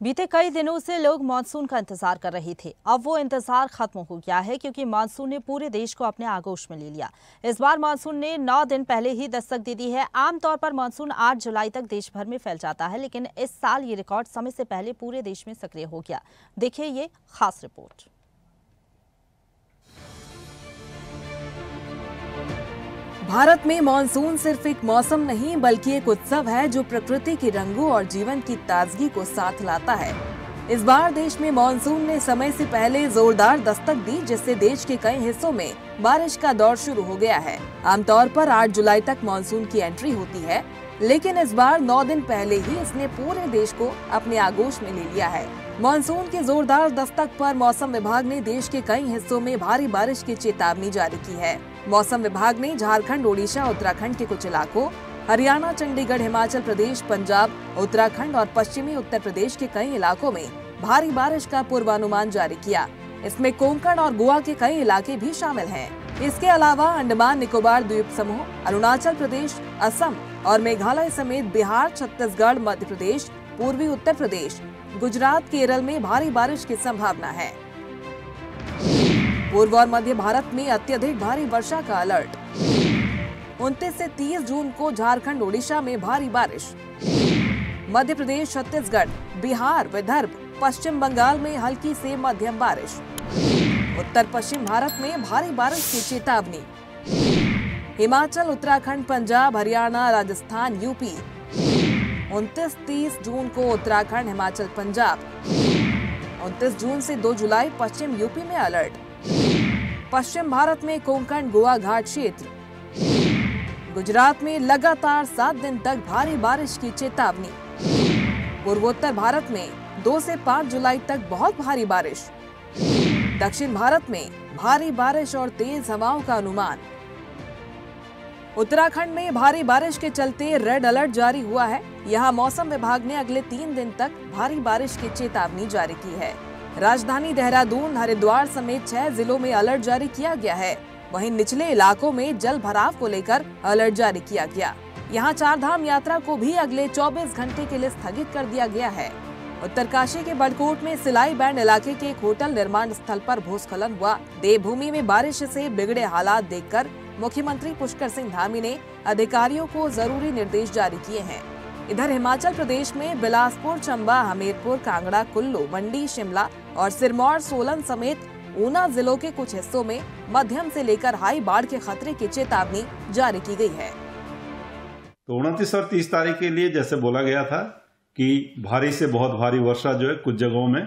बीते कई दिनों से लोग मानसून का इंतजार कर रहे थे। अब वो इंतजार खत्म हो गया है क्योंकि मानसून ने पूरे देश को अपने आगोश में ले लिया। इस बार मानसून ने 9 दिन पहले ही दस्तक दे दी है। आमतौर पर मानसून 8 जुलाई तक देश भर में फैल जाता है, लेकिन इस साल ये रिकॉर्ड समय से पहले पूरे देश में सक्रिय हो गया। देखिए ये खास रिपोर्ट। भारत में मानसून सिर्फ एक मौसम नहीं बल्कि एक उत्सव है जो प्रकृति के रंगों और जीवन की ताजगी को साथ लाता है। इस बार देश में मानसून ने समय से पहले जोरदार दस्तक दी, जिससे देश के कई हिस्सों में बारिश का दौर शुरू हो गया है। आमतौर पर 8 जुलाई तक मानसून की एंट्री होती है, लेकिन इस बार 9 दिन पहले ही इसने पूरे देश को अपने आगोश में ले लिया है। मानसून के जोरदार दस्तक पर मौसम विभाग ने देश के कई हिस्सों में भारी बारिश की चेतावनी जारी की है। मौसम विभाग ने झारखंड, ओडिशा, उत्तराखंड के कुछ इलाकों, हरियाणा, चंडीगढ़, हिमाचल प्रदेश, पंजाब, उत्तराखंड और पश्चिमी उत्तर प्रदेश के कई इलाकों में भारी बारिश का पूर्वानुमान जारी किया। इसमें कोंकण और गोवा के कई इलाके भी शामिल हैं। इसके अलावा अंडमान निकोबार द्वीप समूह, अरुणाचल प्रदेश, असम और मेघालय समेत बिहार, छत्तीसगढ़, मध्य प्रदेश, पूर्वी उत्तर प्रदेश, गुजरात, केरल में भारी बारिश की संभावना है। पूर्व और मध्य भारत में अत्यधिक भारी वर्षा का अलर्ट। 29 से 30 जून को झारखंड, ओडिशा में भारी बारिश। मध्य प्रदेश, छत्तीसगढ़, बिहार, विदर्भ, पश्चिम बंगाल में हल्की से मध्यम बारिश। उत्तर पश्चिम भारत में भारी बारिश की चेतावनी। हिमाचल, उत्तराखंड, पंजाब, हरियाणा, राजस्थान, यूपी। 29-30 जून को उत्तराखंड, हिमाचल, पंजाब। 29 जून से 2 जुलाई पश्चिम यूपी में अलर्ट। पश्चिम भारत में कोंकण, गोवा घाट क्षेत्र। गुजरात में लगातार 7 दिन तक भारी बारिश की चेतावनी। पूर्वोत्तर भारत में 2 से 5 जुलाई तक बहुत भारी बारिश। दक्षिण भारत में भारी बारिश और तेज हवाओं का अनुमान। उत्तराखंड में भारी बारिश के चलते रेड अलर्ट जारी हुआ है। यहाँ मौसम विभाग ने अगले 3 दिन तक भारी बारिश की चेतावनी जारी की है। राजधानी देहरादून, हरिद्वार समेत 6 जिलों में अलर्ट जारी किया गया है। वहीं निचले इलाकों में जल भराव को लेकर अलर्ट जारी किया गया। यहाँ चारधाम यात्रा को भी अगले 24 घंटे के लिए स्थगित कर दिया गया है। उत्तरकाशी के बड़कोट में सिलाई बैंड इलाके के एक होटल निर्माण स्थल पर भूस्खलन हुआ। देवभूमि में बारिश से बिगड़े हालात देखकर मुख्यमंत्री पुष्कर सिंह धामी ने अधिकारियों को जरूरी निर्देश जारी किए हैं। इधर हिमाचल प्रदेश में बिलासपुर, चंबा, हमीरपुर, कांगड़ा, कुल्लू, मंडी, शिमला और सिरमौर, सोलन समेत ऊना जिलों के कुछ हिस्सों में मध्यम से लेकर हाई बाढ़ के खतरे की चेतावनी जारी की गई है। तो 29 और 30 तारीख के लिए जैसे बोला गया था कि भारी से बहुत भारी वर्षा जो है कुछ जगहों में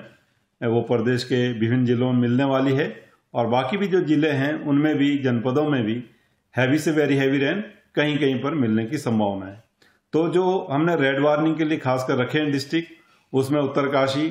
वो प्रदेश के विभिन्न जिलों में मिलने वाली है, और बाकी भी जो जिले हैं उनमें भी, जनपदों में भी हैवी से वेरी हैवी रेन कहीं कहीं पर मिलने की संभावना है। तो जो हमने रेड वार्निंग के लिए खासकर रखे हैं डिस्ट्रिक्ट, उसमें उत्तरकाशी,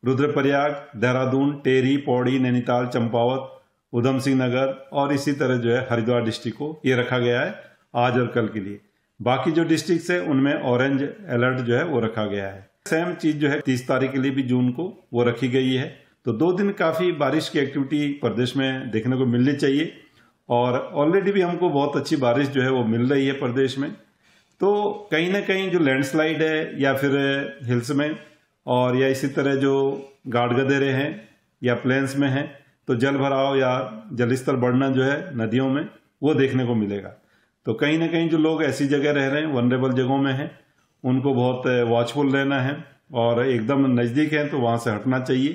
रुद्रप्रयाग, देहरादून, टेहरी, पौड़ी, नैनीताल, चंपावत, उधम सिंह नगर और इसी तरह जो है हरिद्वार डिस्ट्रिक्ट को ये रखा गया है आज और कल के लिए। बाकी जो डिस्ट्रिक्ट है उनमें ऑरेंज अलर्ट जो है वो रखा गया है। सेम चीज जो है 30 तारीख के लिए भी जून को वो रखी गई है। तो 2 दिन काफी बारिश की एक्टिविटी प्रदेश में देखने को मिलनी चाहिए, और ऑलरेडी भी हमको बहुत अच्छी बारिश जो है वो मिल रही है प्रदेश में। तो कहीं ना कहीं जो लैंडस्लाइड है या फिर हिल्स में और या इसी तरह जो गाड़ गदेरे हैं या प्लेन्स में हैं, तो जल भराव या जलस्तर बढ़ना जो है नदियों में वो देखने को मिलेगा। तो कहीं ना कहीं जो लोग ऐसी जगह रह रहे हैं, वनरेबल जगहों में हैं, उनको बहुत वॉचफुल रहना है, और एकदम नज़दीक है तो वहाँ से हटना चाहिए।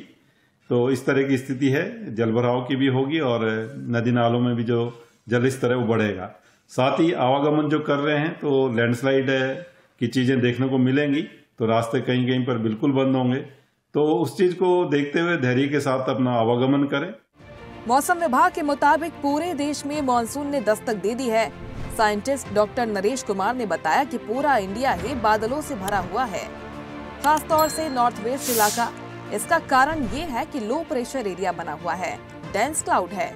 तो इस तरह की स्थिति है, जल भराव की भी होगी और नदी नालों में भी जो जल स्तर है वो बढ़ेगा। साथ ही आवागमन जो कर रहे हैं तो लैंडस्लाइड की चीजें देखने को मिलेंगी, तो रास्ते कहीं कहीं पर बिल्कुल बंद होंगे। तो उस चीज को देखते हुए धैर्य के साथ अपना आवागमन करें। मौसम विभाग के मुताबिक पूरे देश में मानसून ने दस्तक दे दी है। साइंटिस्ट डॉक्टर नरेश कुमार ने बताया कि पूरा इंडिया ही बादलों से भरा हुआ है, खासतौर से नॉर्थ वेस्ट इलाका। इसका कारण ये है कि लो प्रेशर एरिया बना हुआ है, डेंस क्लाउड है।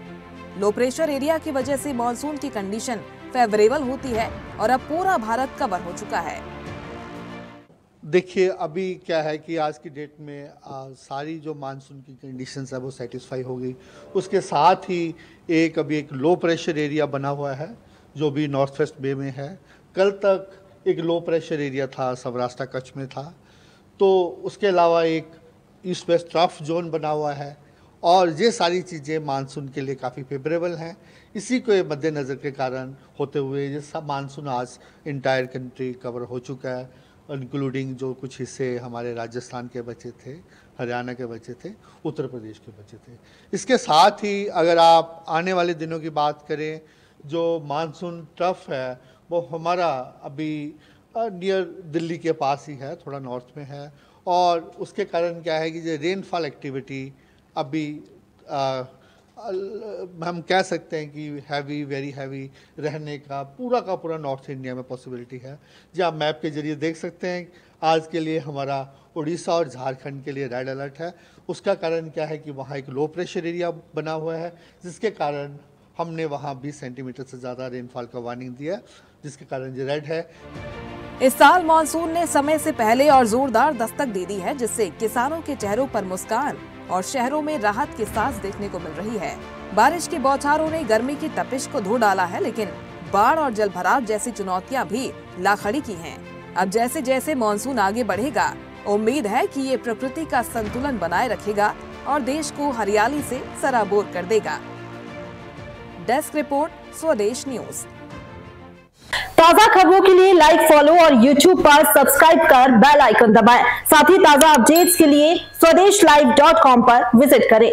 लो प्रेशर एरिया की वजह से मानसून की कंडीशन फेवरेबल होती है और अब पूरा भारत कवर हो चुका है। देखिए, अभी क्या है कि आज की डेट में सारी जो मानसून की कंडीशंस है वो सेटिस्फाई हो गई। उसके साथ ही अभी एक लो प्रेशर एरिया बना हुआ है जो भी नॉर्थ वेस्ट बे में है। कल तक एक लो प्रेशर एरिया था, सौराष्ट्र कच्छ में था, तो उसके अलावा एक ईस्ट वेस्ट ट्रफ जोन बना हुआ है और ये सारी चीज़ें मानसून के लिए काफ़ी फेवरेबल हैं। इसी को मद्देनज़र के कारण होते हुए ये सब मानसून आज इंटायर कंट्री कवर हो चुका है, इंक्लूडिंग जो कुछ हिस्से हमारे राजस्थान के बचे थे, हरियाणा के बचे थे, उत्तर प्रदेश के बचे थे। इसके साथ ही अगर आप आने वाले दिनों की बात करें, जो मानसून ट्रफ है वो हमारा अभी नियर दिल्ली के पास ही है, थोड़ा नॉर्थ में है, और उसके कारण क्या है कि जो रेनफॉल एक्टिविटी अभी हम कह सकते हैं कि हैवी, वेरी हैवी रहने का पूरा नॉर्थ इंडिया में पॉसिबिलिटी है। जी आप मैप के जरिए देख सकते हैं आज के लिए हमारा उड़ीसा और झारखंड के लिए रेड अलर्ट है। उसका कारण क्या है कि वहाँ एक लो प्रेशर एरिया बना हुआ है, जिसके कारण हमने वहाँ 20 सेंटीमीटर से ज़्यादा रेनफॉल का वार्निंग दिया है, जिसके कारण ये रेड है। इस साल मानसून ने समय से पहले और जोरदार दस्तक दे दी है, जिससे किसानों के चेहरों पर मुस्कान और शहरों में राहत की सांस देखने को मिल रही है। बारिश की बौछारों ने गर्मी की तपिश को धो डाला है, लेकिन बाढ़ और जलभराव जैसी चुनौतियां भी ला खड़ी की हैं। अब जैसे जैसे मानसून आगे बढ़ेगा, उम्मीद है कि ये प्रकृति का संतुलन बनाए रखेगा और देश को हरियाली से सराबोर कर देगा। डेस्क रिपोर्ट, स्वदेश न्यूज। ताजा खबरों के लिए लाइक, फॉलो और YouTube पर सब्सक्राइब कर बेल आइकन दबाएं। साथ ही ताजा अपडेट्स के लिए स्वदेशलाइव.com पर विजिट करें।